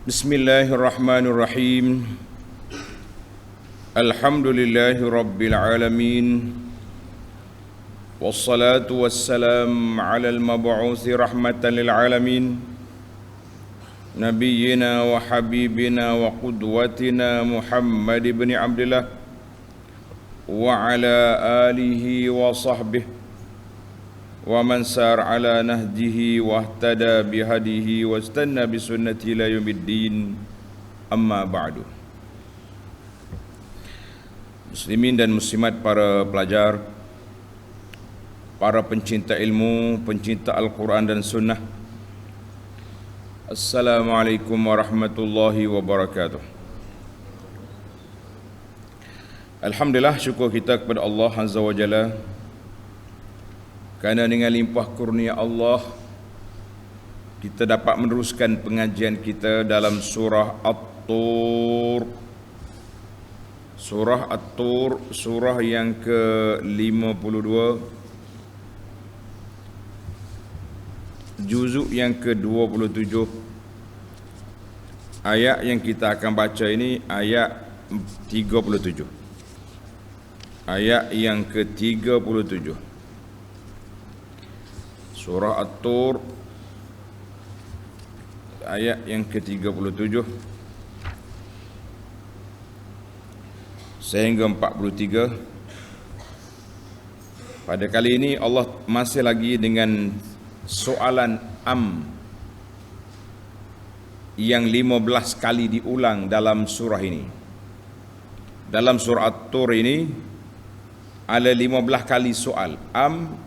Bismillahirrahmanirrahim. Alhamdulillahi rabbil alamin. Wassalatu wassalam ala al-mab'uthi rahmatan lil alamin. Nabiyyina wa habibina wa qudwatina Muhammad ibn Abdullah wa ala alihi wa sahbihi wa man sar ala nahjihi wa ihtada bihadihi wa istanna bisunnati ila yaumiddin. Amma ba'du. Muslimin dan muslimat, para pelajar, para pencinta ilmu, pencinta Al-Quran dan Sunnah, Assalamualaikum warahmatullahi wabarakatuh. Alhamdulillah, syukur kita kepada Allah Azza wa Jalla, kerana dengan limpah kurnia Allah kita dapat meneruskan pengajian kita dalam surah At-Tur. Surah At-Tur, surah yang ke-52, juzuk yang ke-27. Ayat yang kita akan baca ini ayat 37. Ayat yang ke-37. Surah At-Tur ayat yang ke-37 sehingga 43. Pada kali ini Allah masih lagi dengan soalan yang 15 kali diulang dalam surah ini. Dalam surah At-Tur ini ada 15 kali soal am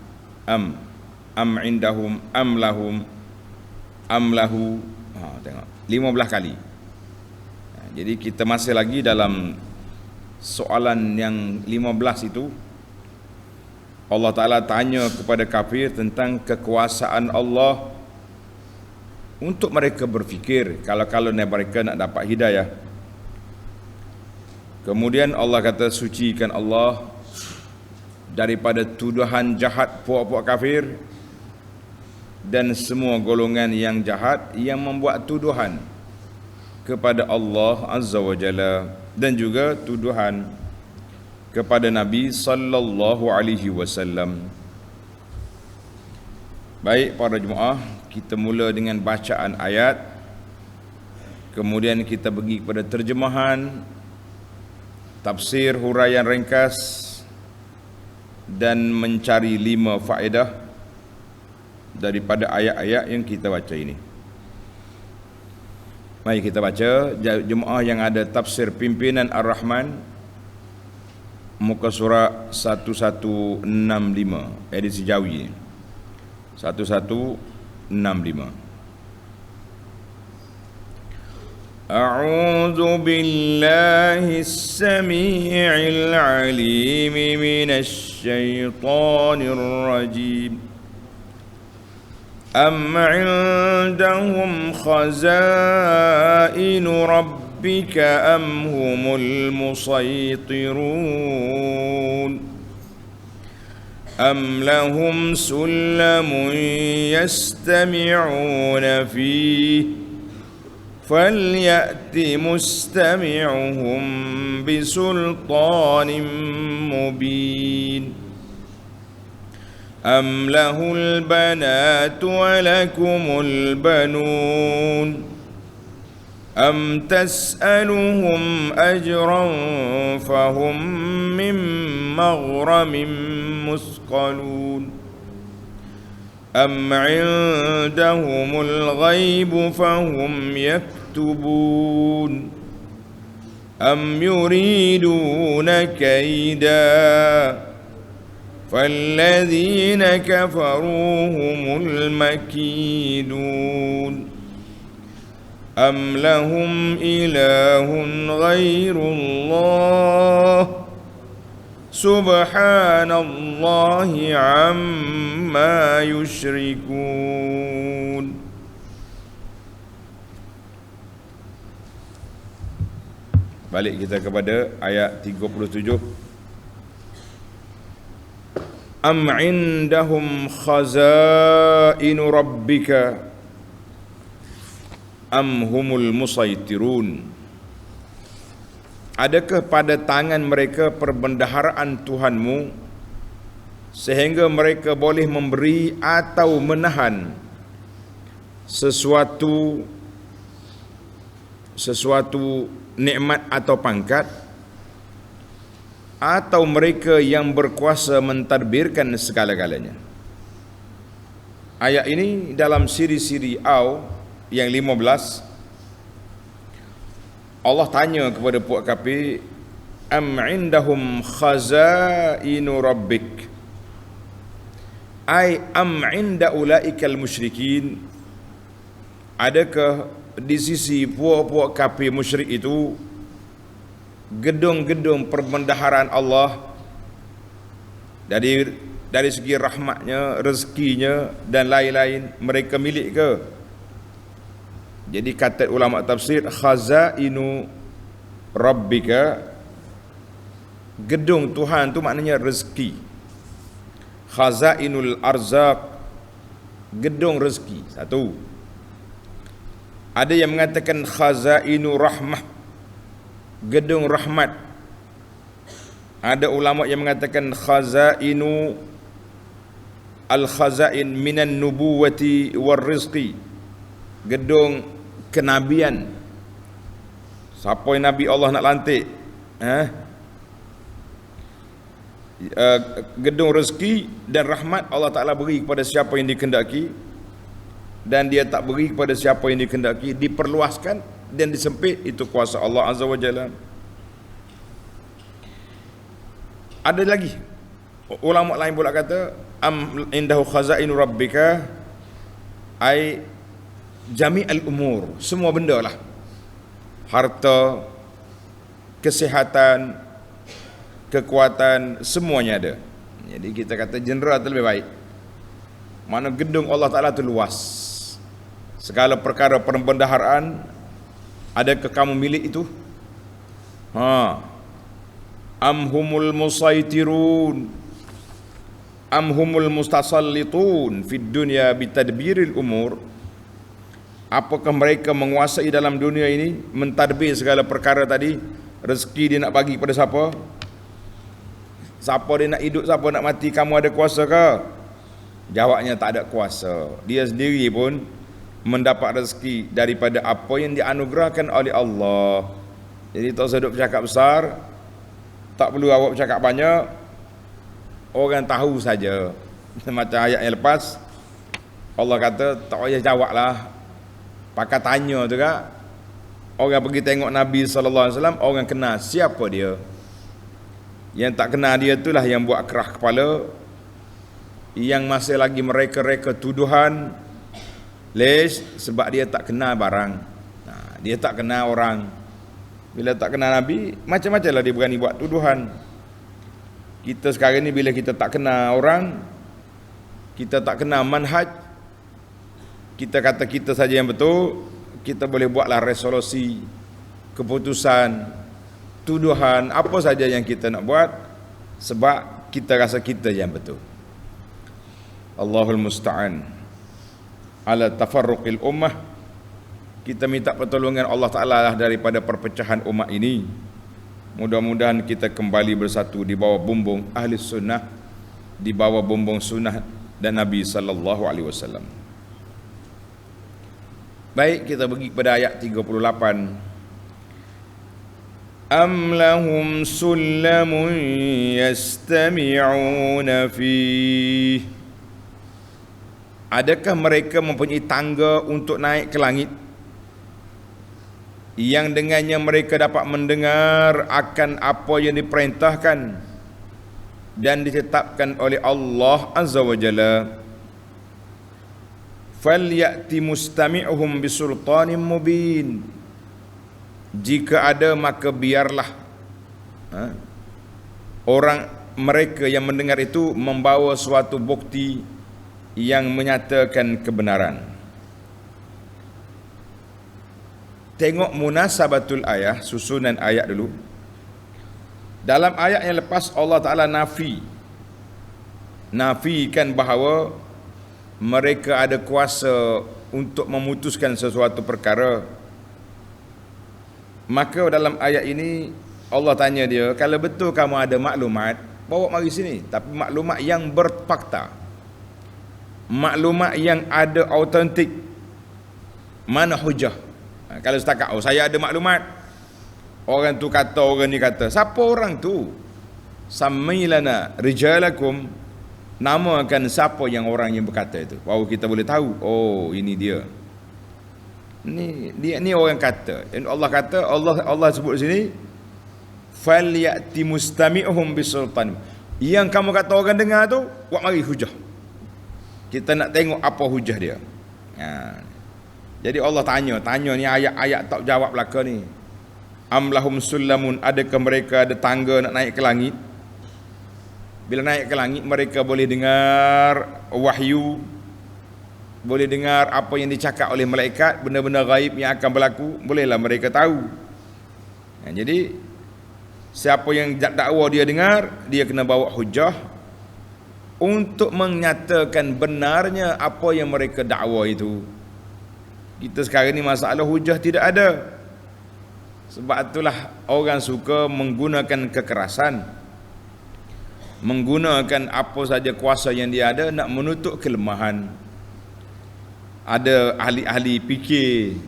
indahum am lahum am lahu. Tengok 15 kali. Jadi kita masih lagi dalam soalan yang 15 itu. Allah Ta'ala tanya kepada kafir tentang kekuasaan Allah untuk mereka berfikir kalau mereka nak dapat hidayah. Kemudian Allah kata, sucikan Allah daripada tuduhan jahat puak-puak kafir dan semua golongan yang jahat yang membuat tuduhan kepada Allah Azza wa Jalla dan juga tuduhan kepada Nabi sallallahu alaihi wasallam. Baik para jemaah, kita mula dengan bacaan ayat, kemudian kita pergi kepada terjemahan, tafsir, huraian ringkas dan mencari 5 faedah daripada ayat-ayat yang kita baca ini. Mari kita baca. Jemaah yang ada tafsir pimpinan Ar-Rahman, muka surat 1165, edisi Jawi 1165. A'udzu billahi as-sami'il 'alim minasy syaithanir rajim. أم عندهم خزائن ربك أم هم المسيطرون أم لهم سلم يستمعون فيه فليأت مستمعهم بسلطان مبين أم له البنات ولكم البنون أم تسألهم أجرا فهم من مغرم مثقلون أم عندهم الغيب فهم يكتبون أم يريدون كيدا فالذين كفروا هم المكيدون أم لهم إله غير الله سبحان الله عما يشركون. Balik kita kepada ayat 37. Am indahum khazainu rabbika, am humul musaitirun. Adakah pada tangan mereka perbendaharaan Tuhanmu sehingga mereka boleh memberi atau menahan sesuatu nikmat atau pangkat, atau mereka yang berkuasa mentadbirkan segala-galanya. Ayat ini dalam siri-siri Aw yang 15, Allah tanya kepada puak kafir, am indahum khazainu rabbik, ai am inda ulaikal musyrikin, adakah di sisi puak-puak kafir musyrik itu gedung-gedung perbendaharaan Allah dari segi rahmatnya, rezekinya dan lain-lain, mereka milik ke? Jadi kata ulama tafsir, khazainu rabbika, gedung Tuhan tu maknanya rezeki. Khazainul arzaq, gedung rezeki. Satu. Ada yang mengatakan khazainu rahmah, gedung rahmat. Ada ulama yang mengatakan khazainu al-khazain minan nubuwati war rizqi, gedung kenabian. Siapa yang Nabi Allah nak lantik, gedung rezeki dan rahmat Allah Ta'ala beri kepada siapa yang dikehendaki, dan dia tak beri kepada siapa yang dikehendaki. Diperluaskan dan disempit, itu kuasa Allah Azza wa Jalla. Ada lagi ulama lain pula kata am indahu khazainu rabbika, ai jami'al umur, semua benda lah, harta, kesihatan, kekuatan, semuanya ada. Jadi kita kata general tu lebih baik. Mana gedung Allah Ta'ala tu luas, segala perkara perbendaharaan, adakah kamu milik itu? Am humul musaitirun am humul mustasallitun fid dunya bitadbiril umur, apakah mereka menguasai dalam dunia ini, mentadbir segala perkara tadi? Rezeki dia nak bagi pada siapa? Siapa dia nak hidup, siapa nak mati, kamu ada kuasa ke? Jawabnya tak ada kuasa. Dia sendiri pun mendapat rezeki daripada apa yang dianugerahkan oleh Allah. Jadi tak usah duk bercakap besar, tak perlu awak bercakap banyak, orang tahu saja. Macam ayat yang lepas, Allah kata tak payah jawab lah, pakai tanya tu kan. Orang pergi tengok Nabi SAW, orang kenal siapa dia. Yang tak kenal dia itulah yang buat kerah kepala, yang masih lagi mereka-reka tuduhan. Lesh, sebab dia tak kenal barang. Dia tak kenal orang. Bila tak kenal Nabi, macam-macam lah dia berani buat tuduhan. Kita sekarang ni bila kita tak kenal orang, kita tak kenal manhaj, kita kata kita saja yang betul, kita boleh buatlah resolusi, keputusan, tuduhan, apa saja yang kita nak buat, sebab kita rasa kita yang betul. Allahul musta'an ala tafarruqil ummah. Kita minta pertolongan Allah Ta'ala lah daripada perpecahan umat ini. Mudah-mudahan kita kembali bersatu di bawah bumbung ahli sunnah, di bawah bumbung sunnah dan Nabi sallallahu alaihi wasallam. Baik, kita pergi pada ayat 38. Am lahum sullamun yastami'una fih, adakah mereka mempunyai tangga untuk naik ke langit, yang dengannya mereka dapat mendengar akan apa yang diperintahkan dan ditetapkan oleh Allah Azza wa Jalla. Falyati mustami'uhum bisultanin mubin, jika ada maka biarlah orang mereka yang mendengar itu membawa suatu bukti yang menyatakan kebenaran. Tengok munasabatul ayat, susunan ayat dulu. Dalam ayat yang lepas Allah Ta'ala nafikan bahawa mereka ada kuasa untuk memutuskan sesuatu perkara. Maka dalam ayat ini Allah tanya dia, kalau betul kamu ada maklumat, bawa mari sini, tapi maklumat yang berfakta, maklumat yang ada autentik. Mana hujah? Kalau setakat saya ada maklumat, orang tu kata, orang ni kata, siapa orang tu? Samilana rijalakum, namakan siapa yang orang yang berkata itu, baru kita boleh tahu, oh ini dia. Ni orang kata. Dan Allah kata, Allah sebut di sini, falyati mustami'uhum bisultan. Yang kamu kata orang dengar tu, buat mari hujah. Kita nak tengok apa hujah dia. Jadi Allah tanya ni ayat-ayat tak jawab belaka ni. Am lahum sullamun, adakah mereka ada tangga nak naik ke langit? Bila naik ke langit mereka boleh dengar wahyu, boleh dengar apa yang dicakap oleh malaikat, benda-benda gaib yang akan berlaku, bolehlah mereka tahu. Jadi siapa yang dakwa dia dengar, dia kena bawa hujah untuk menyatakan benarnya apa yang mereka dakwa itu. Kita sekarang ni masalah hujah tidak ada. Sebab itulah orang suka menggunakan kekerasan, menggunakan apa saja kuasa yang dia ada nak menutup kelemahan. Ada ahli-ahli fikir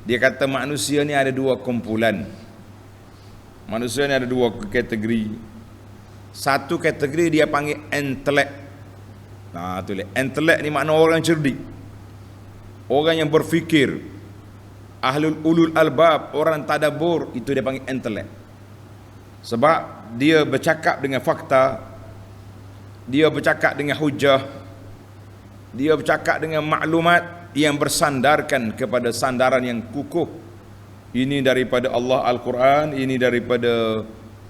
dia kata manusia ni ada dua kumpulan. Manusia ni ada dua kategori. Satu kategori dia panggil intelek. Intelek ni makna orang cerdik, orang yang berfikir, ulul albab, orang tadabbur, itu dia panggil intelek. Sebab dia bercakap dengan fakta, dia bercakap dengan hujah, dia bercakap dengan maklumat yang bersandarkan kepada sandaran yang kukuh. Ini daripada Allah Al-Quran, ini daripada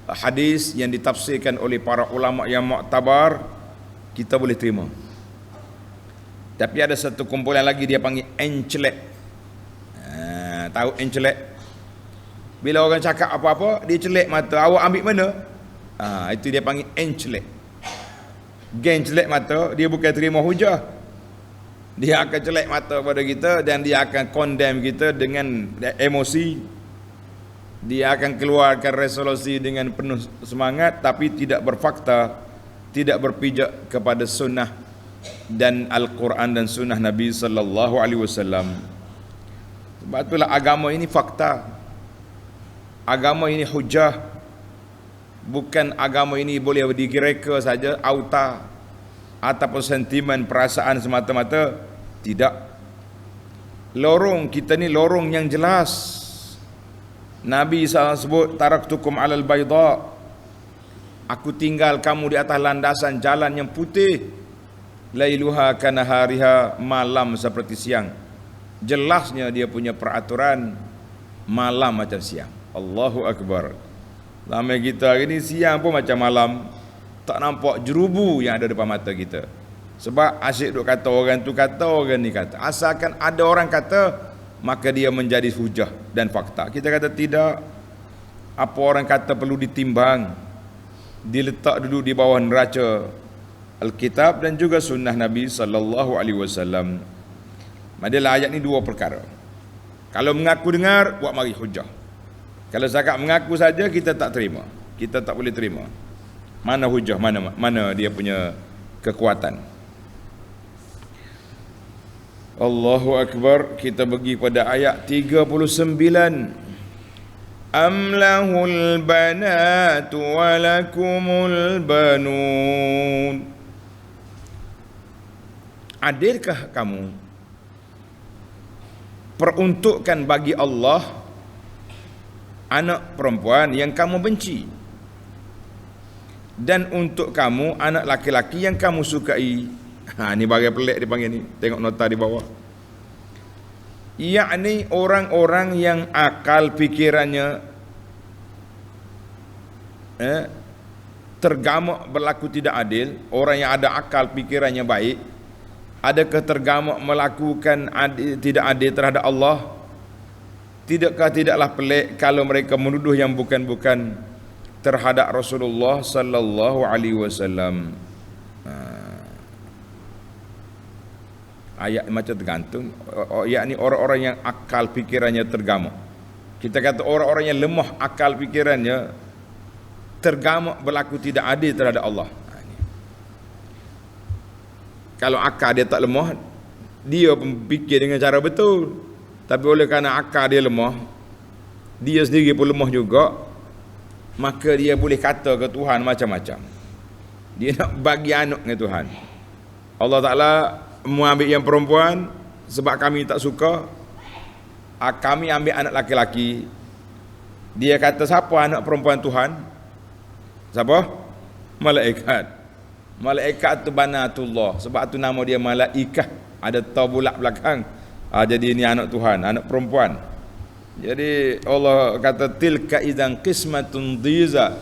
hadis yang ditafsirkan oleh para ulama yang muktabar, kita boleh terima. Tapi ada satu kumpulan lagi dia panggil encelek. Tahu encelek? Bila orang cakap apa-apa, dia celek mata, awak ambil mana? Itu dia panggil encelek. Geng celek mata, dia bukan terima hujah, dia akan celek mata pada kita dan dia akan condemn kita dengan emosi. Dia akan keluarkan resolusi dengan penuh semangat tapi tidak berfakta, tidak berpijak kepada sunnah dan Al-Quran dan sunnah Nabi sallallahu alaihi wasallam. Sebab itulah agama ini fakta, agama ini hujah. Bukan agama ini boleh direka saja auta ataupun sentimen perasaan semata-mata. Tidak. Lorong kita ni lorong yang jelas. Nabi SAW sebut, taraktukum alal bayda, aku tinggal kamu di atas landasan jalan yang putih, lailuha kanahariha, malam seperti siang. Jelasnya dia punya peraturan, malam macam siang. Allahu Akbar. Lama kita hari ni siang pun macam malam, tak nampak jerubu yang ada depan mata kita. Sebab asyik duk kata orang tu kata, orang ni kata. Asalkan ada orang kata, maka dia menjadi hujah dan fakta. Kita kata tidak. Apa orang kata perlu ditimbang, diletak dulu di bawah neraca Alkitab dan juga sunnah Nabi sallallahu alaihi wasallam. Madalah ayat ni dua perkara. Kalau mengaku dengar, buat mari hujah. Kalau zakat mengaku saja, kita tak terima. Kita tak boleh terima. Mana hujah, mana dia punya kekuatan. Allahu Akbar. Kita pergi pada ayat 39. Am lahul banatu wa lakumul banun. Adilkah kamu peruntukkan bagi Allah anak perempuan yang kamu benci, dan untuk kamu anak laki-laki yang kamu sukai? Ni bagian pelik dia panggil ni. Tengok nota di bawah. Yakni orang-orang yang akal fikirannya tergamak berlaku tidak adil. Orang yang ada akal fikirannya baik, adakah tergamak melakukan tidak adil terhadap Allah? Tidaklah pelik kalau mereka menuduh yang bukan-bukan terhadap Rasulullah sallallahu alaihi wasallam. ayat macam tergantung. Yakni orang-orang yang akal fikirannya tergamak. Kita kata orang-orang yang lemah akal fikirannya tergamak berlaku tidak adil terhadap Allah. Kalau akal dia tak lemah, dia fikir dengan cara betul. Tapi oleh kerana akal dia lemah, dia sendiri pun lemah juga, maka dia boleh kata ke Tuhan macam-macam. Dia nak bagi anak dengan Tuhan. Allah Ta'ala mau ambil yang perempuan sebab kami tak suka, kami ambil anak laki-laki. Dia kata siapa anak perempuan Tuhan? Siapa? Malaikat. Malaikat tu banatullah, sebab tu nama dia malaikah, ada ta bulat belakang. Jadi ini anak Tuhan, anak perempuan. Jadi Allah kata tilka idzan qismatun dhiza.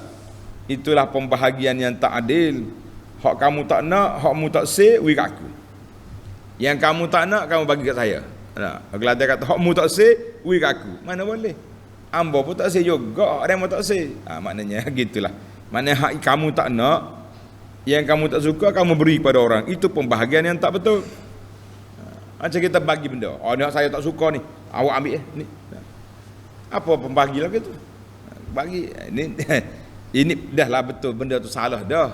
Itulah pembahagian yang tak adil. Hak kamu tak nak, hakmu tak say, wi kat aku. Yang kamu tak nak, kamu bagi kat saya. Nah, kalau dia kata hakmu tak say, wi kat aku. Mana boleh? Ambo pun tak say juga, ada yang tak say. Maknanya gitulah. Maknanya hak kamu tak nak, yang kamu tak suka kamu beri kepada orang. Itu pembahagian yang tak betul. Macam kita bagi benda. Oh, ni saya tak suka ni. Awak ambil ni. Apa pembagi lah gitu? Bagi ini ini dah lah betul, benda tu salah dah.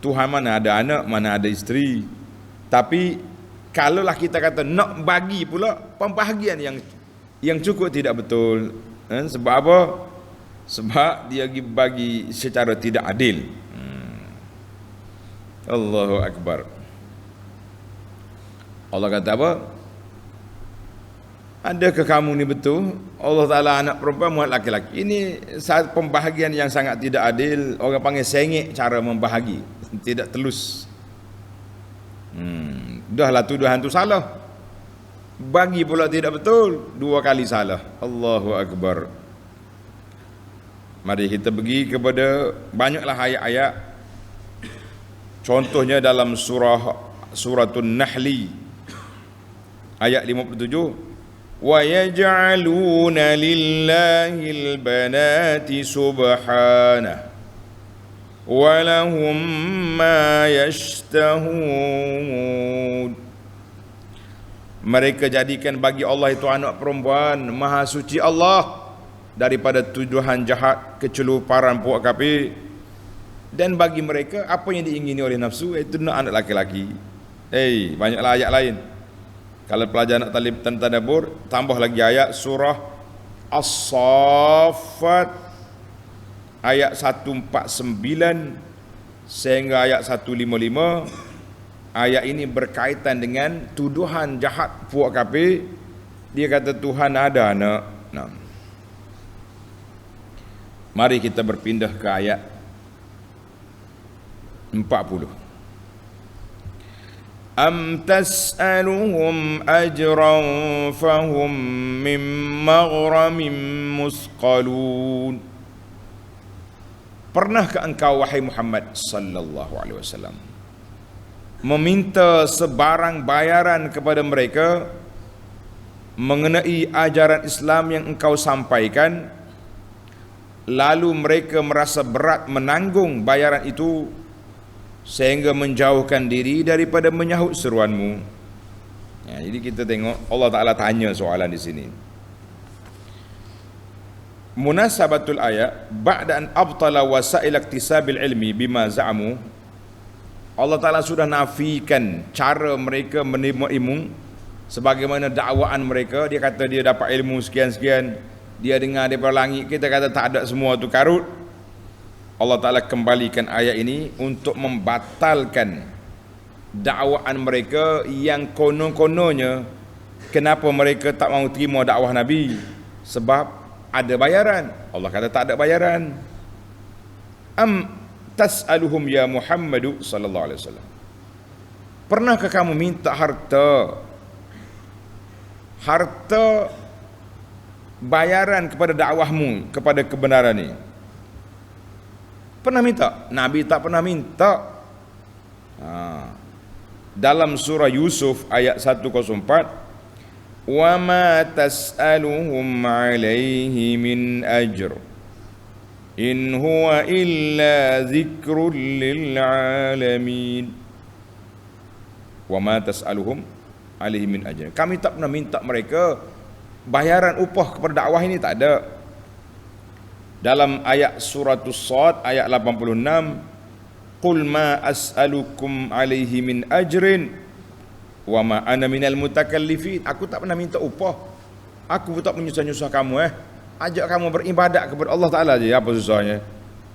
Tuhan mana ada anak, mana ada isteri. Tapi kalaulah kita kata nak bagi pula, pembahagian yang cukup tidak betul. Sebab apa? Sebab dia bagi secara tidak adil. Allahu Akbar. Allah kata apa? Adakah kamu ni betul? Allah Ta'ala anak perempuan muat laki-laki. Ini pembahagian yang sangat tidak adil. Orang panggil sengit cara membahagi. Tidak telus. Dahlah tuduhan tu salah. Bagi pula tidak betul. 2 kali salah. Allahu Akbar. Mari kita pergi kepada banyaklah ayat-ayat. Contohnya dalam Suratun Nahli ayat 57. وَيَجْعَلُونَ لِلَّهِ الْبَنَاتِ سُبْحَانَهُ وَلَهُمْ مَا يَشْتَهُونَ. Mereka jadikan bagi Allah itu anak perempuan. Maha suci Allah daripada tuduhan jahat, keceluparan puak kafir. Dan bagi mereka apa yang diingini oleh nafsu, itu nak anak laki-laki. Banyaklah ayat lain. Kalau pelajar nak tadabbur, tambah lagi ayat surah As-Saffat ayat 149 sehingga ayat 155. Ayat ini berkaitan dengan tuduhan jahat puak kafir. Dia kata Tuhan ada anak. Mari kita berpindah ke ayat 40. Am tas'aluhum ajran fahum min maghramin musqalun. Pernahkah engkau wahai Muhammad sallallahu alaihi wasallam meminta sebarang bayaran kepada mereka mengenai ajaran Islam yang engkau sampaikan, lalu mereka merasa berat menanggung bayaran itu sehingga menjauhkan diri daripada menyahut seruanmu? Jadi kita tengok Allah Ta'ala tanya soalan di sini. Munasabatul ayat ba'da an abtala wasail iktisabil ilmi bima za'amu. Allah Ta'ala sudah nafikan cara mereka menerima ilmu sebagaimana dakwaan mereka. Dia kata dia dapat ilmu sekian-sekian, dia dengar daripada langit. Kita kata tak ada, semua tu karut. Allah Ta'ala kembalikan ayat ini untuk membatalkan dakwaan mereka yang konon-kononnya. Kenapa mereka tak mahu terima dakwah Nabi? Sebab ada bayaran. Allah kata tak ada bayaran. Am tas'aluhum ya Muhammadu sallallahu alaihi wasallam. Pernahkah kamu minta harta bayaran kepada dakwahmu, kepada kebenaran ini? Pernah minta? Nabi tak pernah minta. Dalam surah Yusuf ayat 104, wa ma tas'aluhum alaihi min ajr in huwa illa dzikrul lil alamin. Wa ma tas'aluhum alaihi min ajrin. Kami tak pernah minta mereka bayaran upah kepada dakwah ini, tak ada. Dalam ayat suratul Sad ayat 86, qul ma as'alukum alaihi min ajrin wa ma ana minal mutakallifin. Aku tak pernah minta upah, aku tak menyusah-nyusah kamu. Ajak kamu beribadat kepada Allah Ta'ala je. Apa susahnya?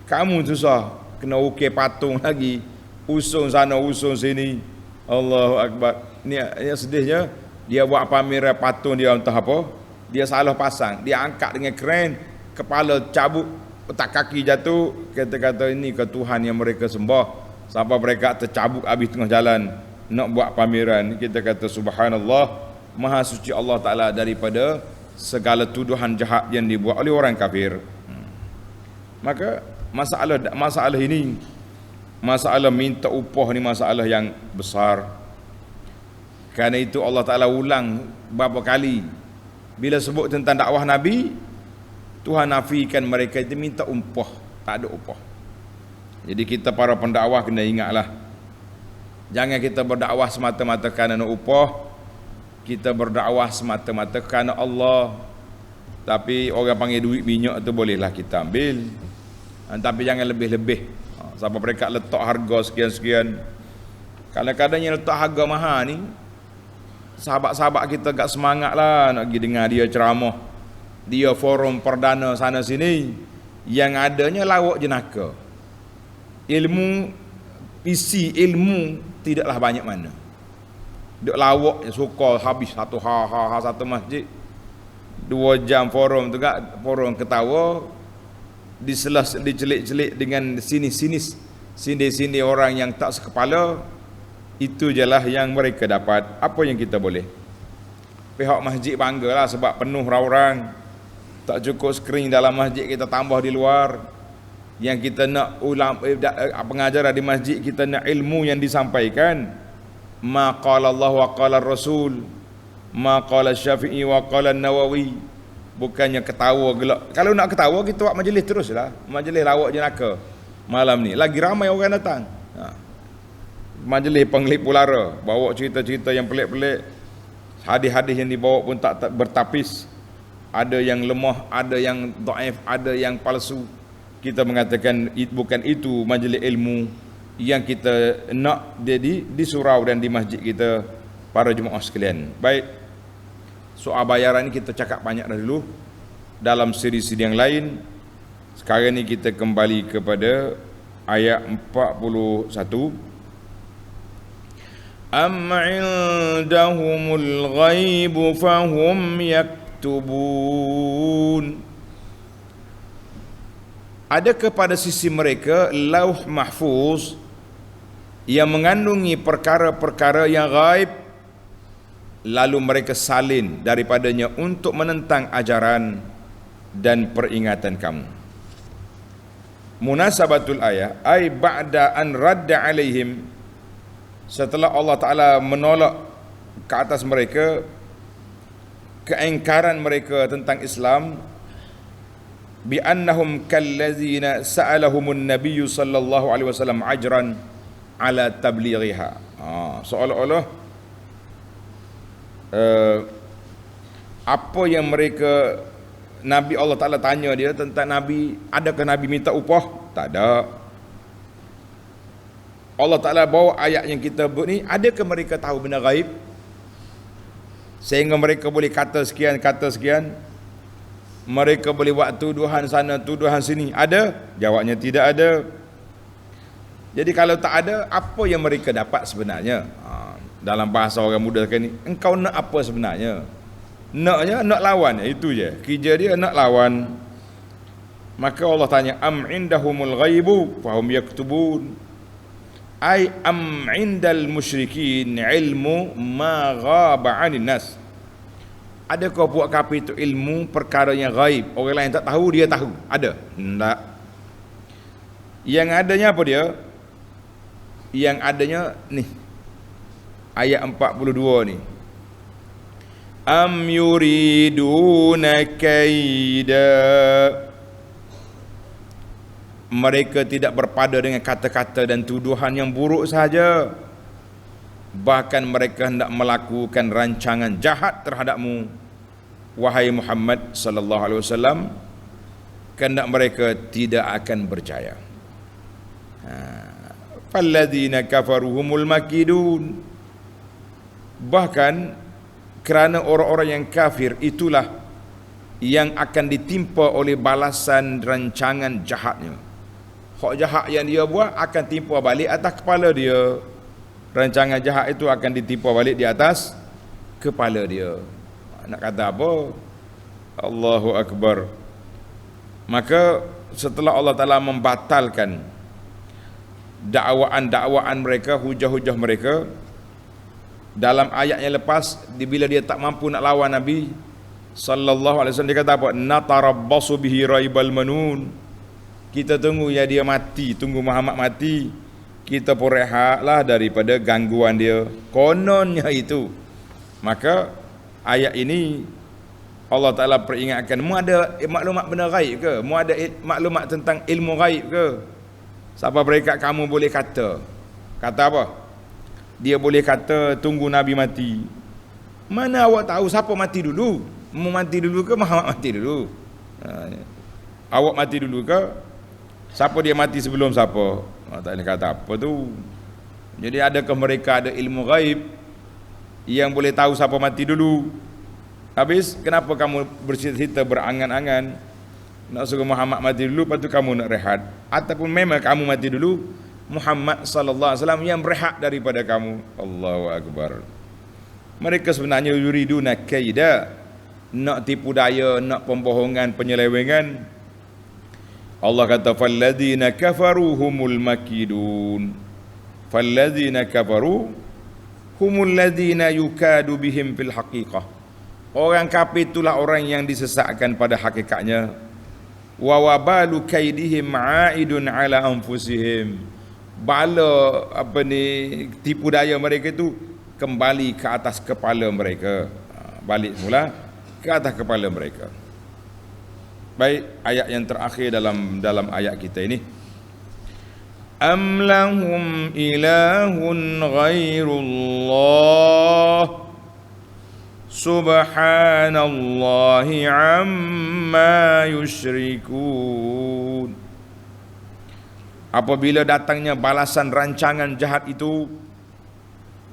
Kamu susah kena ukir patung lagi, usung sana usung sini. Allahu Akbar. Ni sedihnya, dia buat pameran patung dia entah apa, dia salah pasang, dia angkat dengan keren, kepala cabut, otak kaki jatuh, kata-kata ini ke Tuhan yang mereka sembah, sampai mereka tercabut habis tengah jalan nak buat pameran. Kita kata subhanallah, maha suci Allah Ta'ala daripada segala tuduhan jahat yang dibuat oleh orang kafir. Maka masalah ini, masalah minta upah ni masalah yang besar. Kerana itu Allah Ta'ala ulang beberapa kali bila sebut tentang dakwah Nabi, Tuhan nafikan mereka itu minta upah, tak ada upah. Jadi kita para pendakwah kena ingatlah, jangan kita berdakwah semata-mata kerana nak upah. Kita berdakwah semata-mata kerana Allah. Tapi orang panggil duit minyak tu bolehlah kita ambil, tapi jangan lebih-lebih. Sampai mereka letak harga sekian-sekian. Kadang-kadang yang letak harga mahal ni, sahabat-sahabat kita agak semangat lah nak pergi dengar dia ceramah, dia forum perdana sana sini. Yang adanya lawak jenaka. Ilmu, isi ilmu tidaklah banyak mana. Duk lawak yang suka habis satu satu masjid 2 jam forum tu gak, forum ketawa, dicelik-celik dengan sindir orang yang tak sekepala. Itu jelah yang mereka dapat. Apa yang kita boleh? Pihak masjid banggalah sebab penuh orang. Tak cukup skrin dalam masjid, kita tambah di luar. Yang kita nak pengajaran di masjid, kita nak ilmu yang disampaikan. Ma qala Allah wa qala Rasul, ma qala Syafi'i wa qala Nawawi. Bukannya ketawa gelak. Kalau nak ketawa, kita buat majlis teruslah. Majlis lawak jenaka malam ni, lagi ramai orang datang. Majlis penglip pulara, bawa cerita-cerita yang pelik-pelik. Hadis-hadis yang dibawa pun tak bertapis. Ada yang lemah, ada yang dhaif, ada yang palsu. Kita mengatakan bukan itu majlis ilmu yang kita nak jadi di surau dan di masjid kita, para jemaah sekalian. Baik, soal bayaran ni kita cakap banyak dah dulu dalam siri-siri yang lain. Sekarang ni kita kembali kepada ayat 41. Am indahumul ghaibu fahum yaktubun. Adakah pada sisi mereka lauh mahfuz yang mengandungi perkara-perkara yang gaib, lalu mereka salin daripadanya untuk menentang ajaran dan peringatan kamu. Munasabatul ayat ay ba'da an radda alaihim, setelah Allah Ta'ala menolak ke atas mereka keingkaran mereka tentang Islam, bi annahum kallazina sa'alahumun nabiyyu sallallahu alaihi wasallam ajran ala tablighiha. Seolah-olah apa yang mereka, Nabi Allah Ta'ala tanya dia tentang Nabi, adakah Nabi minta upah? Tak ada. Allah Ta'ala bawa ayat yang kita buat ni, adakah mereka tahu benda gaib sehingga mereka boleh kata sekian, kata sekian? Mereka boleh buat tuduhan sana, tuduhan sini. Ada? Jawabnya tidak ada. Jadi kalau tak ada, apa yang mereka dapat sebenarnya? Dalam bahasa orang muda sekarang ni, engkau nak apa sebenarnya? Naknya nak lawan, itu je. Kerja dia nak lawan. Maka Allah tanya, am indahumul ghaibu fahum yaktubun. Ai am indal musyrikin ilmu ma ghaba 'anil nas. Adakah buat kafir itu ilmu perkara yang gaib, orang lain tak tahu, dia tahu? Ada? Tak. Yang adanya apa dia? Yang adanya ni, ayat 42 ni. Am yuriduna kaida. Mereka tidak berpada dengan kata-kata dan tuduhan yang buruk sahaja. bahkan mereka hendak melakukan rancangan jahat terhadapmu wahai Muhammad sallallahu alaihi wasallam, kehendak mereka tidak akan berjaya. Falladzina kafaru humul makidun, bahkan kerana orang-orang yang kafir itulah yang akan ditimpa oleh balasan rancangan jahatnya. Hak jahat yang dia buat akan timpa balik atas kepala dia. Rancangan jahat itu akan ditimpa balik di atas kepala dia. Nak kata apa? Allahu Akbar. Maka setelah Allah Ta'ala membatalkan dakwaan-dakwaan mereka, hujah-hujah mereka, dalam ayat yang lepas, bila dia tak mampu nak lawan Nabi sallallahu alaihi wasallam, dia kata apa? Natarabbasu bihi raibal manun. Kita tunggu ya dia mati, tunggu Muhammad mati. Kita pun rehatlah daripada gangguan dia. Kononnya itu. Maka ayat ini Allah Ta'ala peringatkan, mu ada maklumat benda gaib ke? Mu ada maklumat tentang ilmu gaib ke? Siapa mereka kamu boleh kata? Kata apa? Dia boleh kata tunggu Nabi mati. Mana awak tahu siapa mati dulu? Mu mati dulu ke Muhammad mati dulu? Awak mati dulu ke? Siapa dia mati sebelum siapa? Tak boleh kata apa tu. Jadi adakah mereka ada ilmu gaib yang boleh tahu siapa mati dulu? Habis kenapa kamu bercerita berangan-angan nak suruh Muhammad mati dulu, lepas tu kamu nak rehat? Ataupun memang kamu mati dulu, Muhammad sallallahu alaihi wasallam yang berehat daripada kamu? Allahu Akbar. Mereka sebenarnya yuriduna kaida, nak tipu daya, nak pembohongan, penyelewengan. Allah kata falladzina kafaru humul makidun. Falladzina kafaru humul ladzina yukadu bihim fil haqiqah. Orang kafir itulah orang yang disesatkan pada hakikatnya. Wa wabalu kaidihim aidun ala anfusihim. Bala tipu daya mereka itu kembali ke atas kepala mereka. Balik semula ke atas kepala mereka. Baik, ayat yang terakhir dalam ayat kita ini. Am lahum ilahun ghairullah subhanallahi amma yusyrikun. Apabila datangnya balasan rancangan jahat itu,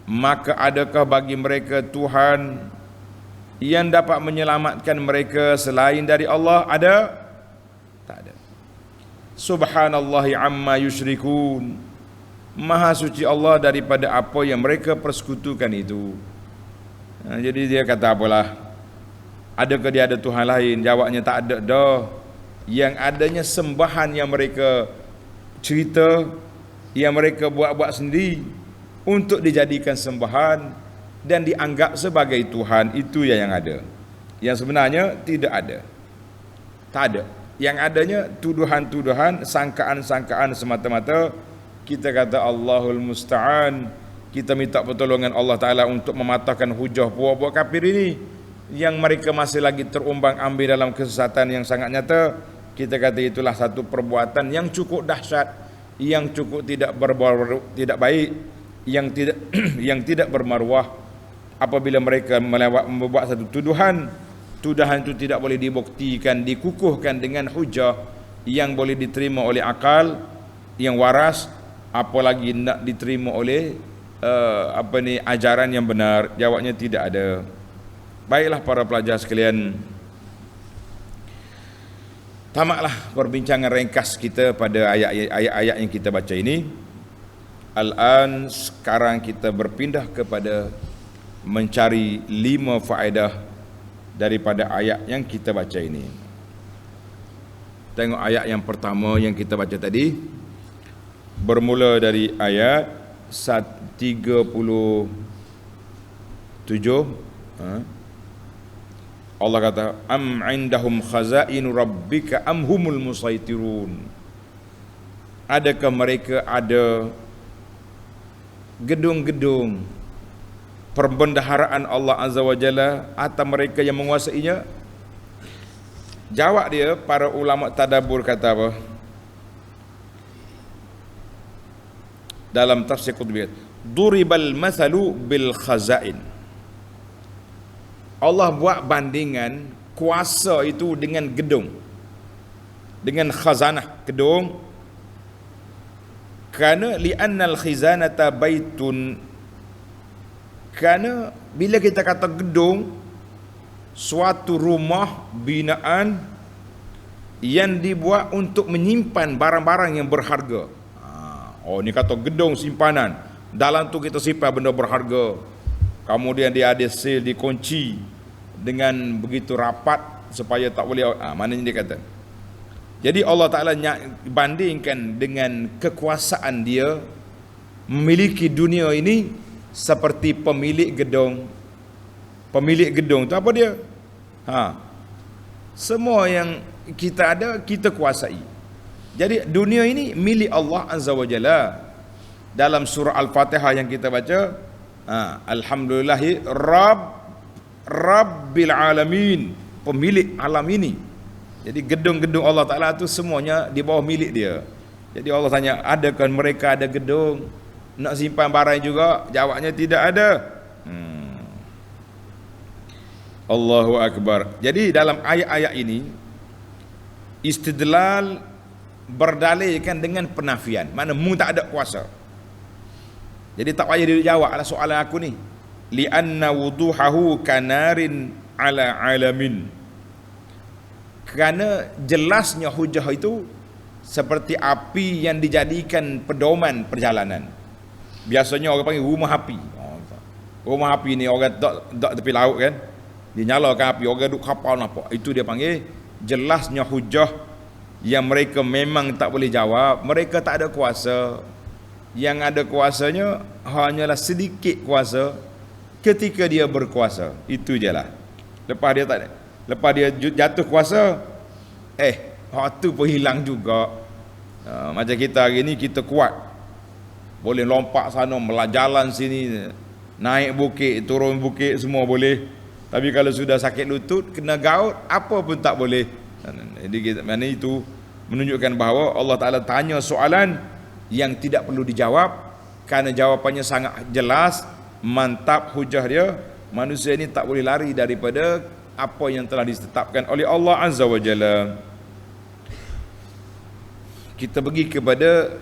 maka adakah bagi mereka Tuhan yang dapat menyelamatkan mereka selain dari Allah? Ada? Tak ada. Subhanallahi amma yusyrikun. Maha suci Allah daripada apa yang mereka persekutukan itu. Jadi dia kata apalah, adakah dia ada Tuhan lain? Jawabnya tak ada dah. Yang adanya sembahan yang mereka cerita, yang mereka buat-buat sendiri untuk dijadikan sembahan dan dianggap sebagai Tuhan, itu yang ada. Yang sebenarnya tidak ada. Tak ada. Yang adanya tuduhan-tuduhan, sangkaan-sangkaan semata-mata. Kita kata Allahul Musta'an. Kita minta pertolongan Allah Ta'ala untuk mematahkan hujah puak-puak kafir ini, yang mereka masih lagi terumbang ambing dalam kesesatan yang sangat nyata. Kita kata itulah satu perbuatan yang cukup dahsyat, yang cukup tidak baik, yang tidak bermaruah. Apabila mereka membuat satu tuduhan itu tidak boleh dibuktikan, dikukuhkan dengan hujah yang boleh diterima oleh akal yang waras, apalagi nak diterima oleh ajaran yang benar. Jawabnya tidak ada. Baiklah para pelajar sekalian, tamatlah perbincangan ringkas kita pada ayat-ayat yang kita baca ini. Al-an, sekarang kita berpindah kepada mencari 5 faedah daripada ayat yang kita baca ini. Tengok ayat yang pertama yang kita baca tadi, bermula dari ayat 37. Allah kata, am indahum khazainu rabbika am humul musaitirun. Adakah mereka ada gedung-gedung perbendaharaan Allah Azza wa Jalla atau mereka yang menguasainya? Jawab dia, para ulama tadabbur kata apa? Dalam tafsir Qutbiyah, duribal mathalu bil khazain. Allah buat bandingan kuasa itu dengan gedung, dengan khazanah gedung. Kerana li'annal khizanata baitun, kerana bila kita kata gedung, suatu rumah binaan yang dibuat untuk menyimpan barang-barang yang berharga. Oh, ni kata gedung simpanan. Dalam tu kita simpan benda berharga. Kemudian dia ada seal, dikunci dengan begitu rapat supaya tak boleh, maknanya dia kata. Jadi Allah Ta'ala bandingkan dengan kekuasaan dia memiliki dunia ini seperti pemilik gedung. Pemilik gedung tu apa dia? Semua yang kita ada, kita kuasai. Jadi dunia ini milik Allah Azza wa Jalla. Dalam surah Al-Fatihah yang kita baca, Alhamdulillahi Rabbil Alamin, pemilik alam ini. Jadi gedung-gedung Allah Ta'ala tu semuanya di bawah milik dia. Jadi Allah tanya, adakah mereka ada gedung nak simpan barang juga? Jawabnya tidak ada. Allahu Akbar. Jadi dalam ayat-ayat ini istidlal berdalilkan dengan penafian. Mana mu tak ada kuasa. Jadi tak payah dia jawab lah soalan aku ni. Li'anna wuduhahu kanarin ala alamin. Kerana jelasnya hujah itu seperti api yang dijadikan pedoman perjalanan. Biasanya orang panggil rumah api. Rumah api ni orang dok tepi laut kan. Dia nyalakan api, orang duduk kapal nampak. Itu dia panggil jelasnya hujah yang mereka memang tak boleh jawab. Mereka tak ada kuasa. Yang ada kuasanya hanyalah sedikit kuasa ketika dia berkuasa. Itu je lah. Lepas dia tak ada. Lepas dia jatuh kuasa, hak tu pun hilang juga. Macam kita hari ni, kita kuat, boleh lompat sana, jalan sini, naik bukit, turun bukit, semua boleh. Tapi kalau sudah sakit lutut, kena gaut, apa pun tak boleh. Jadi mana itu menunjukkan bahawa Allah Ta'ala tanya soalan yang tidak perlu dijawab, kerana jawapannya sangat jelas, mantap hujah dia. Manusia ini tak boleh lari daripada apa yang telah ditetapkan oleh Allah Azza wa Jalla. Kita pergi kepada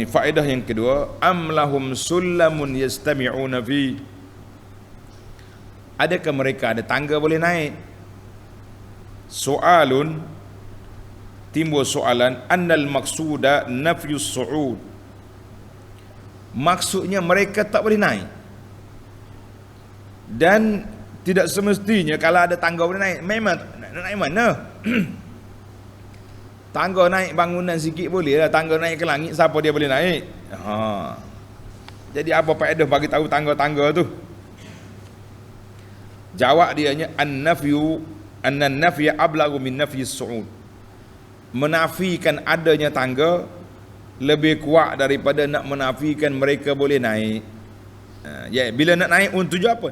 faedah yang kedua, amlahum sullamun yastami'una fi. Adakah mereka ada tangga boleh naik? Soalun, timbul soalan, annal maqsuda nafyus su'ud. Maksudnya mereka tak boleh naik. Dan tidak semestinya kalau ada tangga boleh naik. Memang nak naik mana? Tangga naik bangunan sikit boleh lah. Tangga naik ke langit, siapa dia boleh naik? Jadi apa faedah bagi tahu tangga-tangga tu? Jawab dianya, an-nafyu annan nafya ablagu min nafyi as-su'ud. Menafikan adanya tangga lebih kuat daripada nak menafikan mereka boleh naik. Bila nak naik tujuan apa?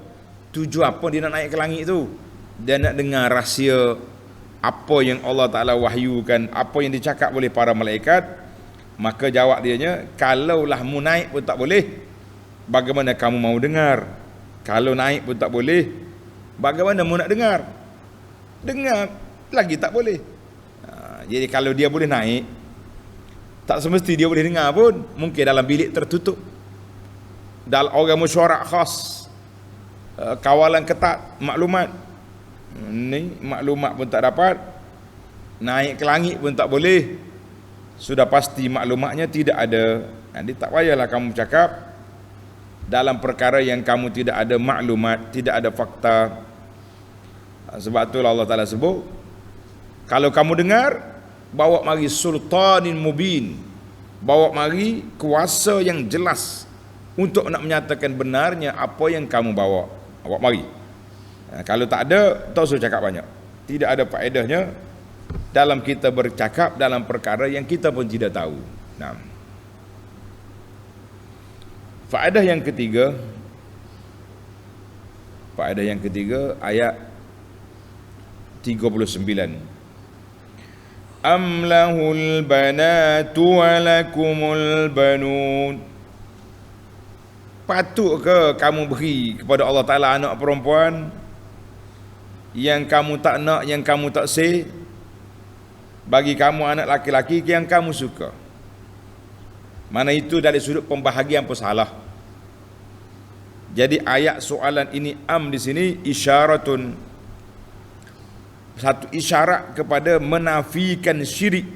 Tujuan apa dia nak naik ke langit tu? Dia nak dengar rahsia apa yang Allah Ta'ala wahyukan, apa yang dicakap oleh para malaikat. Maka jawab dianya, kalaulah mu naik pun tak boleh, bagaimana kamu mau dengar? Kalau naik pun tak boleh, bagaimana mu nak dengar? Dengar lagi tak boleh. Jadi kalau dia boleh naik, tak semesti dia boleh dengar pun. Mungkin dalam bilik tertutup, dalam orang mesyuarat khas, kawalan ketat, maklumat ni maklumat pun tak dapat, naik ke langit pun tak boleh, sudah pasti maklumatnya tidak ada. Jadi tak payahlah kamu cakap dalam perkara yang kamu tidak ada maklumat, tidak ada fakta. Sebab itulah Allah Ta'ala sebut, kalau kamu dengar, bawa mari sultanin mubin, bawa mari kuasa yang jelas untuk nak menyatakan benarnya apa yang kamu bawa. Bawa mari. Kalau tak ada, tak usah cakap banyak. Tidak ada faedahnya dalam kita bercakap dalam perkara yang kita pun tidak tahu. Nah, faedah yang ketiga, ayat 39. Am lahul banatu wa lakumul banun. patut ke kamu beri kepada Allah Ta'ala anak perempuan yang kamu tak nak, yang kamu tak say? Bagi kamu anak laki-laki yang kamu suka. Mana itu dari sudut pembahagian pun salah. Jadi ayat soalan ini di sini isyaratun, satu isyarat kepada menafikan syirik.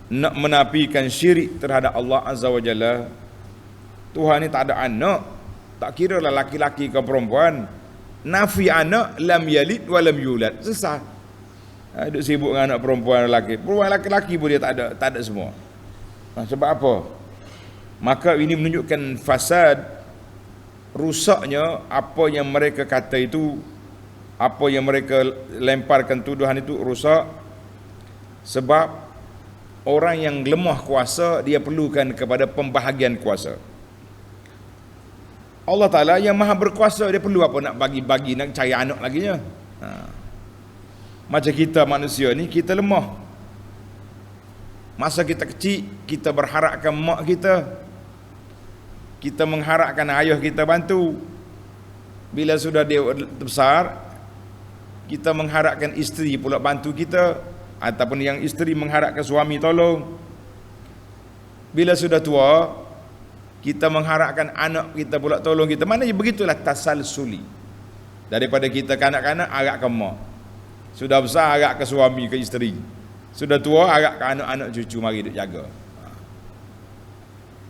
Nak menafikan syirik terhadap Allah Azza wa Jalla. Tuhan ni tak ada anak, tak kira lah laki-laki ke perempuan. Nafi anak, lam yalid wa lam yulad. Sesat. Duk sibuk dengan anak perempuan lelaki. Perempuan laki-laki pun dia tak ada semua. Sebab apa? Maka ini menunjukkan fasad, rusaknya apa yang mereka kata itu, apa yang mereka lemparkan tuduhan itu rusak. Sebab orang yang lemah kuasa, dia perlukan kepada pembahagian kuasa. Allah Ta'ala yang maha berkuasa, dia perlu apa nak bagi-bagi, nak cari anak lagi nya. Macam kita manusia ni, kita lemah. Masa kita kecil, kita berharapkan mak kita, kita mengharapkan ayah kita bantu. Bila sudah dia besar, kita mengharapkan isteri pula bantu kita, ataupun yang isteri mengharapkan suami tolong. Bila sudah tua, kita mengharapkan anak kita pula tolong kita. Maknanya begitulah tasalsuli. Daripada kita kanak-kanak agak ke mak, sudah besar agak ke suami, ke isteri, sudah tua agak ke anak-anak cucu mari duk jaga.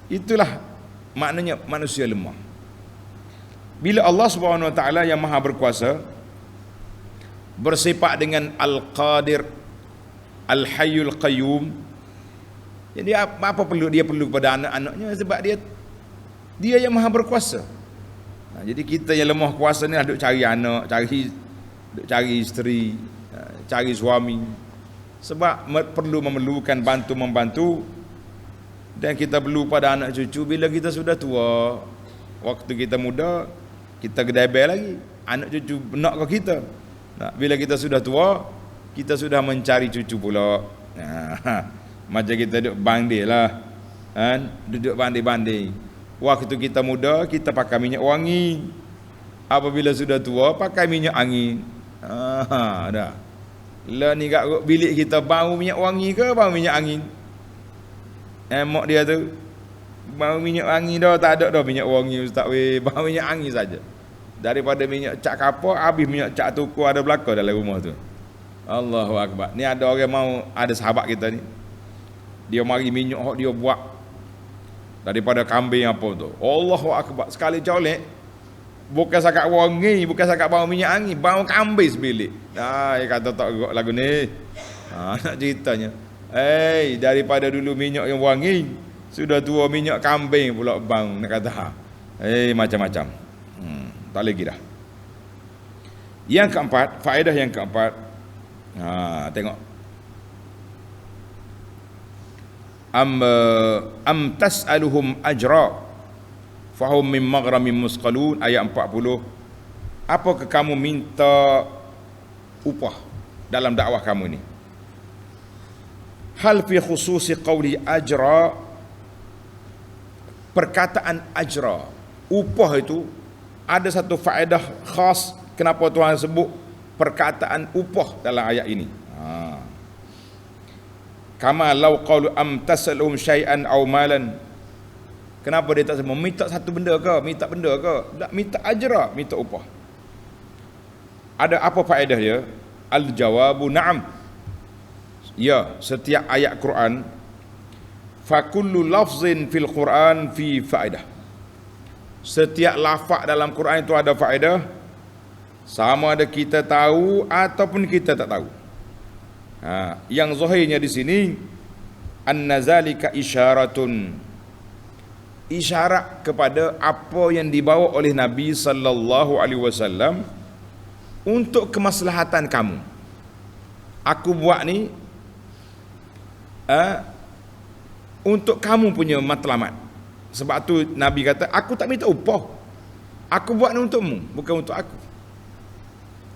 Itulah maknanya manusia lemah. Bila Allah Subhanahu wa taala yang maha berkuasa bersifat dengan Al-Qadir, Al-Hayyul Qayyum, jadi apa perlu dia perlu kepada anak-anaknya, sebab dia yang maha berkuasa. Jadi kita yang lemah kuasa ni duk cari anak, cari isteri, cari suami, sebab perlu memerlukan membantu, dan kita perlu pada anak cucu bila kita sudah tua. Waktu kita muda, kita gedebel lagi, anak cucu nak ke kita. Bila kita sudah tua, kita sudah mencari cucu pula. Macam kita duduk banding lah, duduk banding-banding. Waktu kita muda, kita pakai minyak wangi. Apabila sudah tua, pakai minyak angin. Dah. Lah ni kat bilik kita, bau minyak wangi ke bau minyak angin? Mak dia tu bau minyak wangi dah, tak ada dah minyak wangi ustaz weh, bau minyak angin saja. Daripada minyak cak kapur, habis minyak cak tuku ada belaka dalam rumah tu. Allahu akbar. Ni ada orang mau, ada sahabat kita ni, dia mari minyak hok dia buat daripada kambing apa tu. Allahu akbar. Sekali colek, bukan sakat wangi, bukan sakat bau minyak angin, bau kambing sebilik. Dia kata tak gerak lagu ni. Nak ceritanya, daripada dulu minyak yang wangi, sudah tua minyak kambing pula bang. Nak kata macam-macam. Tak lagi dah. Yang keempat, faedah yang keempat, tengok, am tas'aluhum ajra fahum min maghramin musqalun, ayat 40. Apakah kamu minta upah dalam dakwah kamu ni? Hal fi khususi qawli ajra, perkataan ajra, upah itu ada satu faedah khas kenapa Tuhan sebut perkataan upah dalam ayat ini. Kama law qalu am tasalum syai'an aw malan. Kenapa dia tak sebut minta satu benda ke, minta benda ke? Tak, minta ajra, minta upah. Ada apa faedah dia? Al jawabu na'am. Ya, setiap ayat Quran, fa kullu lafzin fil Quran fi faedah. Setiap lafaz dalam Quran itu ada faedah, sama ada kita tahu ataupun kita tak tahu. Yang zahirnya di sini annazalika isyaratun, isyarat kepada apa yang dibawa oleh Nabi sallallahu alaihi wasallam untuk kemaslahatan kamu. Aku buat ni untuk kamu punya matlamat. Sebab tu Nabi kata, aku tak minta upah, aku buat ni untukmu, bukan untuk aku.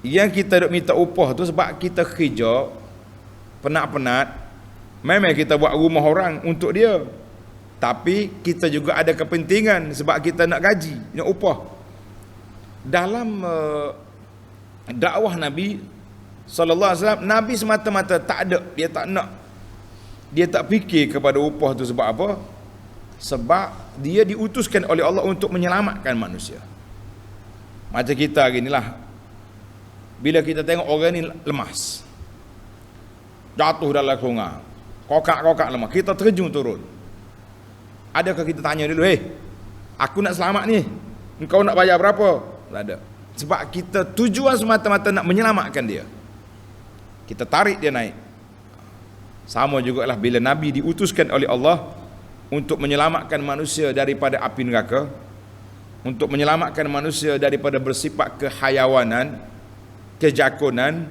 Yang kita duk minta upah tu sebab kita kerja penat-penat, memang kita buat rumah orang untuk dia. Tapi kita juga ada kepentingan sebab kita nak gaji, nak upah. Dalam dakwah Nabi sallallahu alaihi wasallam, Nabi semata-mata tak ada, dia tak nak, dia tak fikir kepada upah tu. Sebab apa? Sebab dia diutuskan oleh Allah untuk menyelamatkan manusia. Macam kita gini lah, bila kita tengok orang ni lemas, jatuh dalam sungai, kokak-kokak lemah, kita terjun turun, adakah kita tanya dulu, aku nak selamat ni, engkau nak bayar berapa? Tak ada. Sebab kita tujuan semata-mata nak menyelamatkan dia, kita tarik dia naik. Sama jugalah bila Nabi diutuskan oleh Allah untuk menyelamatkan manusia daripada api neraka, untuk menyelamatkan manusia daripada bersifat kehayawanan, kejakunan,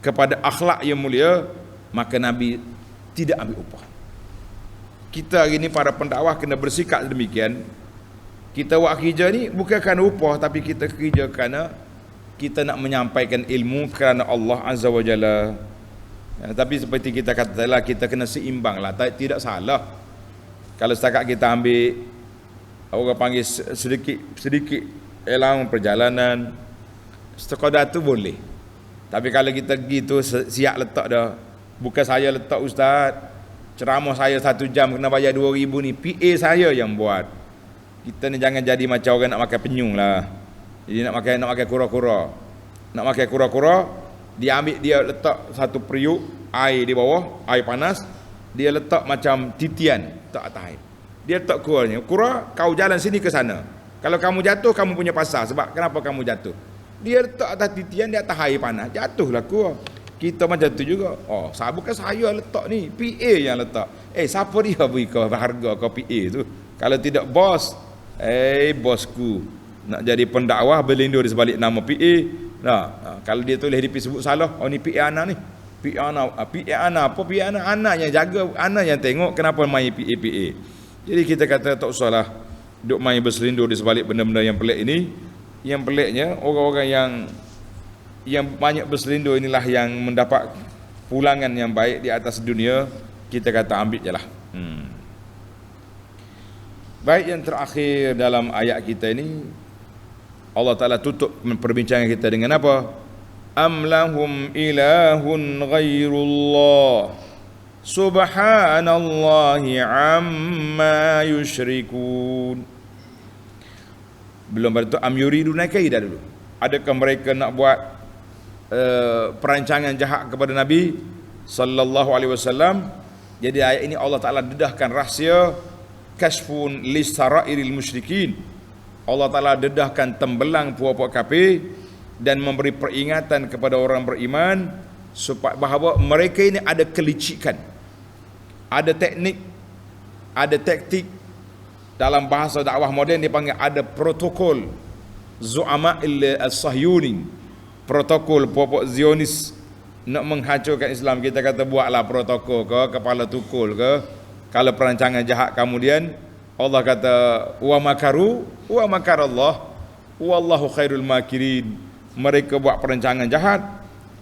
kepada akhlak yang mulia, maka Nabi tidak ambil upah. Kita hari ni para pendakwah kena bersikap demikian. Kita buat kerja ni bukan kerana upah, tapi kita kerja kerana kita nak menyampaikan ilmu kerana Allah Azza wa Jalla. Tapi seperti kita kata lah, kita kena seimbang lah. Tidak salah kalau setakat kita ambil, orang panggil sedikit allowance perjalanan, sekadar tu boleh. Tapi kalau kita pergi tu siap letak dah, bukan saya letak ustaz, ceramah saya 1 jam kena bayar 2,000 ni, PA saya yang buat. Kita ni jangan jadi macam orang nak makan penyung lah. Jadi nak makan kura-kura. Nak makan kura-kura, dia ambil, dia letak satu periuk air di bawah, air panas, dia letak macam titian tak atas air. Dia letak kuranya, kura kau jalan sini ke sana, kalau kamu jatuh kamu punya pasal. Sebab kenapa kamu jatuh? Dia letak atas titian, di atas air panas, jatuhlah kura. Kita macam tu juga. Oh, bukan saya letak ni, PA yang letak. Siapa dia beri kau harga kau PA tu? Kalau tidak bos, bosku nak jadi pendakwah berlindung di sebalik nama PA. Kalau dia tulis disebut salah, oh ni PA ana ni, PA ana apa, PA anak yang jaga, anak yang tengok, kenapa main PA. Jadi kita kata tak usahlah duk main berselindung di sebalik benda-benda yang pelik ini. Yang peliknya orang-orang yang banyak berselindung inilah yang mendapat pulangan yang baik di atas dunia. Kita kata ambil je lah. Baik, yang terakhir dalam ayat kita ini, Allah Ta'ala tutup perbincangan kita dengan apa? Am lahum ilahun ghairullah subhanallahi amma yusyrikun. Belum pada tu, am yuriduna kaida dulu. Adakah mereka nak buat perancangan jahat kepada Nabi sallallahu alaihi wasallam? Jadi ayat ini Allah Ta'ala dedahkan rahsia kasfun lisarairil musyrikin. Allah Ta'ala dedahkan tembelang puak-puak kafir dan memberi peringatan kepada orang beriman supaya bahawa mereka ini ada kelicikan, ada teknik, ada taktik. Dalam bahasa dakwah moden dipanggil ada protokol zu'ama as-sahyuni, protokol puak-puak Zionis nak menghancurkan Islam. Kita kata buatlah protokol ke, kepala tukul ke. Kalau perancangan jahat, kemudian Allah kata wa makaru wa makarallah wallahu khairul makirin. Mereka buat perancangan jahat,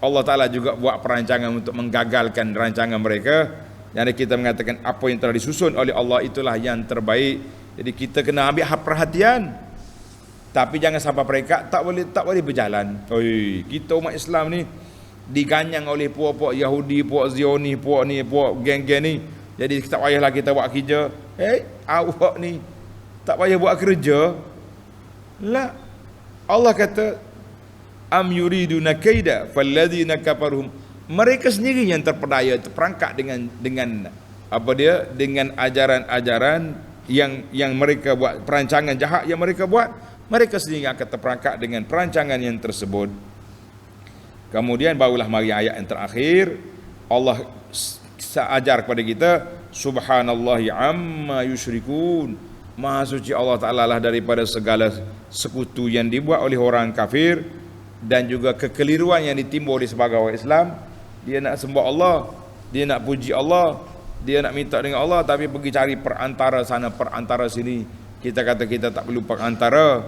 Allah Ta'ala juga buat perancangan untuk menggagalkan rancangan mereka. Jadi kita mengatakan apa yang telah disusun oleh Allah itulah yang terbaik. Jadi kita kena ambil perhatian, tapi jangan sampai mereka tak boleh berjalan. Kita umat Islam ni diganyang oleh puak-puak Yahudi, puak Zionis, puak ni, puak geng-geng ni. Jadi tak payahlah kita buat kerja. Awak ni tak payah buat kerja lah. Allah kata am yuriduna kaida falladzina kafaruhum. Mereka sendiri yang terpedaya, terperangkap dengan apa dia, dengan ajaran-ajaran yang mereka buat, perancangan jahat yang mereka buat. Mereka sendiri akan terperangkap dengan perancangan yang tersebut. Kemudian barulah mari ayat yang terakhir, Allah ajar kepada kita subhanallahi amma yusyrikun. Maha suci Allah Ta'ala lah daripada segala sekutu yang dibuat oleh orang kafir dan juga kekeliruan yang ditimbul di sebagai orang Islam. Dia nak sembah Allah, dia nak puji Allah, dia nak minta dengan Allah, tapi pergi cari perantara sana, perantara sini. Kita kata kita tak perlu perantara.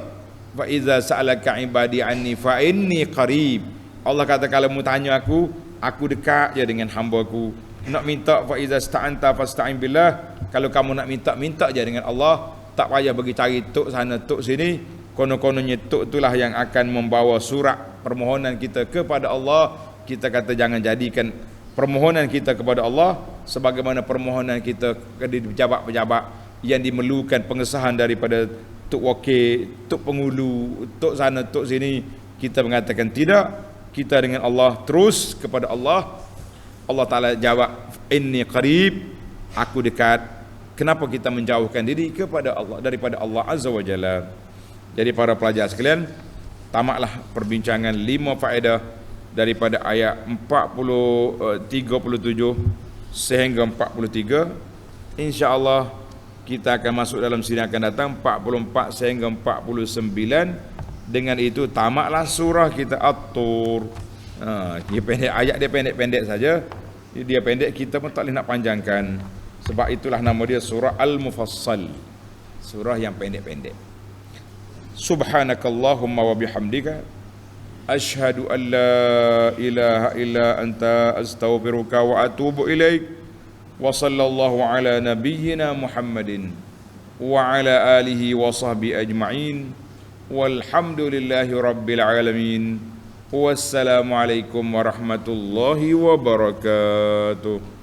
Fa iza sa'alaka ibadi anni fa inni qarib. Allah kata kalau mu tanya aku dekat je dengan hamba-Ku. nak minta fa iza sta'anta fasta'in billah, kalau kamu nak minta je dengan Allah, tak payah pergi cari tok sana tok sini. Konon-kononnya tok itulah yang akan membawa surat permohonan kita kepada Allah. Kita kata jangan jadikan permohonan kita kepada Allah sebagaimana permohonan kita ke pejabat-pejabat yang dimerlukan pengesahan daripada tok wakil, tok pengulu, tok sana tok sini. Kita mengatakan tidak, kita dengan Allah terus kepada Allah. Allah Ta'ala jawab, inni qarib, aku dekat. Kenapa kita menjauhkan diri kepada Allah, daripada Allah Azza wa Jalla? Jadi para pelajar sekalian, tamatlah perbincangan 5 faedah daripada ayat 37 sehingga 43. InsyaAllah kita akan masuk dalam sini akan datang 44 sehingga 49. Dengan itu tamatlah surah kita At-Tur. Dia pendek, ayat dia pendek-pendek saja. Dia pendek, kita pun tak boleh nak panjangkan. Sebab itulah nama dia surah Al-Mufassal, surah yang pendek-pendek. Subhanakallahumma wa bihamdika asyhadu an la ilaha illa anta astaghfiruka wa atubu ilaik. Wa sallallahu ala nabiyyina Muhammadin wa ala alihi wa sahbihi ajma'in. Walhamdulillahi rabbil alamin. Wassalamu alaikum warahmatullahi wabarakatuh.